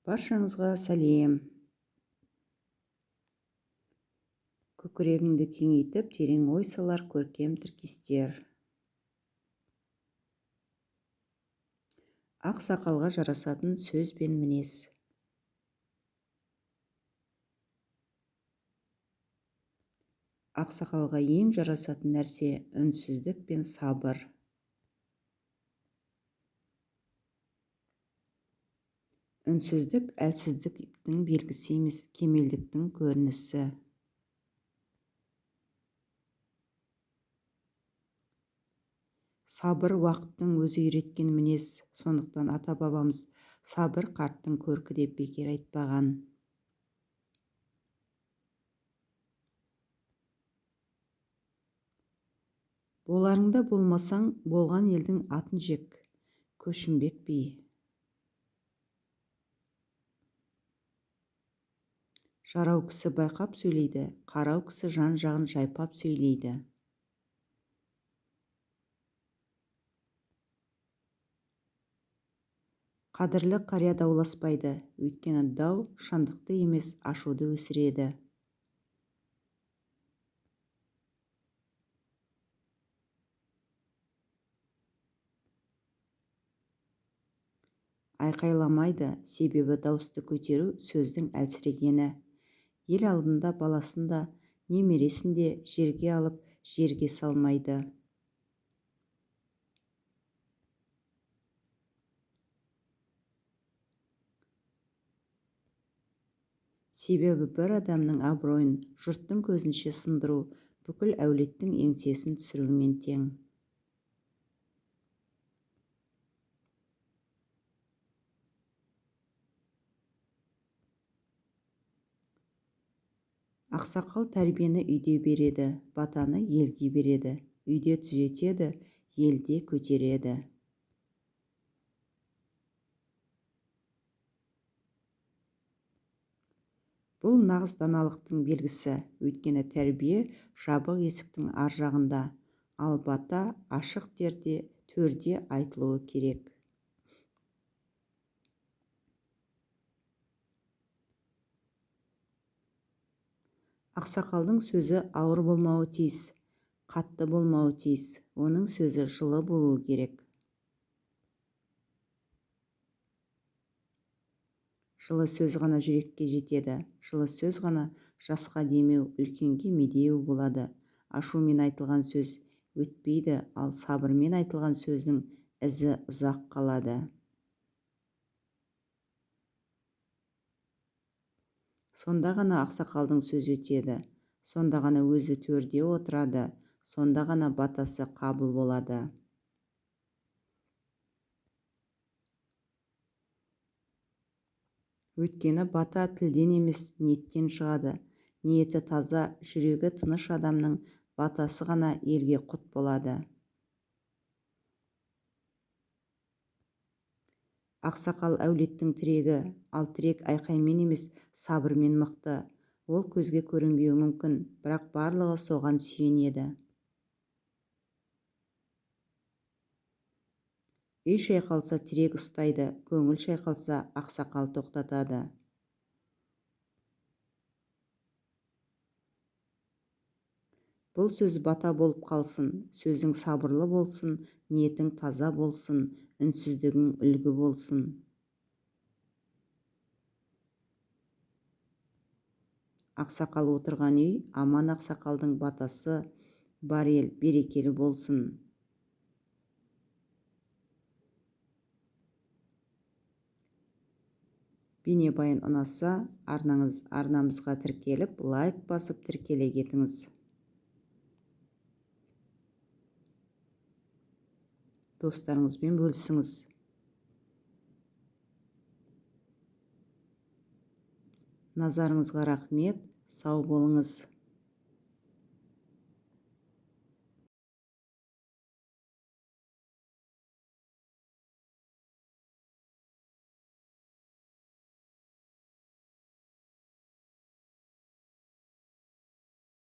Баршаңызға сәлем. Көкірегіңді кеңейтіп, терең ой салар көркем тіркестер. Ақ сақалға жарасатын сөз бен мінез. Ақ сақалға ең жарасатын нәрсе үнсіздік пен сабыр. Үнсіздік әлсіздіктің белгісі емес, кемелдіктің көрінісі. Сабыр уақыттың өзі үйреткен мінез, сондықтан ата-бабамыз сабыр қарттың көркі деп бекер айтпаған. Боларыңда болмасаң, болған елдің атын жек, көшінбек би. Жарау кісі байқап сөйлейді, қарау кісі жан-жағын жайпап сөйлейді. Қадірлі қария дауласпайды, өйткені дау шындықты емес, ашуды өсіреді. Айқайламайды, себебі дауысты көтеру сөздің әлсірегені. Ел алдында баласын да, немересін де жерге алып, жерге салмайды. Себебі бір адамның абыройын жұрттың көзінше сындыру, бүкіл әулеттің еңсесін түсірумен тең. Ақсақал тәрбиені үйде береді, батаны елге береді. Үйде түзетеді, елде көтереді. Бұл нағыз даналықтың белгісі, өйткені тәрбие жабық есіктің ар жағында, ал бата ашық төрде айтылуы керек. Ақсақалдың сөзі ауыр болмауы тиіс, қатты болмауы тиіс, оның сөзі жылы болуы керек. Жылы сөз ғана жүрекке жетеді, жылы сөз ғана жасқа демеу, үлкенге медеу болады. Ашумен айтылған сөз өтпейді, ал сабырмен айтылған сөздің ізі ұзақ қалады. Сонда ғана ақсақалдың сөзі өтеді, сонда ғана өзі төрде отырады, сонда ғана батасы қабыл болады. Өйткені бата тілден емес, ниеттен шығады. Ниеті таза, жүрегі тыныш адамның батасы ғана елге құт болады. Ақсақал әулеттің тірегі, ал тірек айқаймен емес, сабырмен мықты. Ол көзге көрінбеуі мүмкін, бірақ барлығы соған сүйенеді. Үй шайқалса тірек ұстайды, көңіл шайқалса ақсақал тоқтатады. Бұл сөз бата болып қалсын, сөзің сабырлы болсын, ниетің таза болсын, үнсіздігің үлгі болсын. Ақсақал отырған үй, аман ақсақалдың батасы, бар ел берекелі болсын. Бейнебаян ұнаса, арнамызға тіркеліп, лайк басып тіркеле кетіңіз. Достарыңызбен бөлісіңіз. Назарыңызға рахмет, сау болыңыз.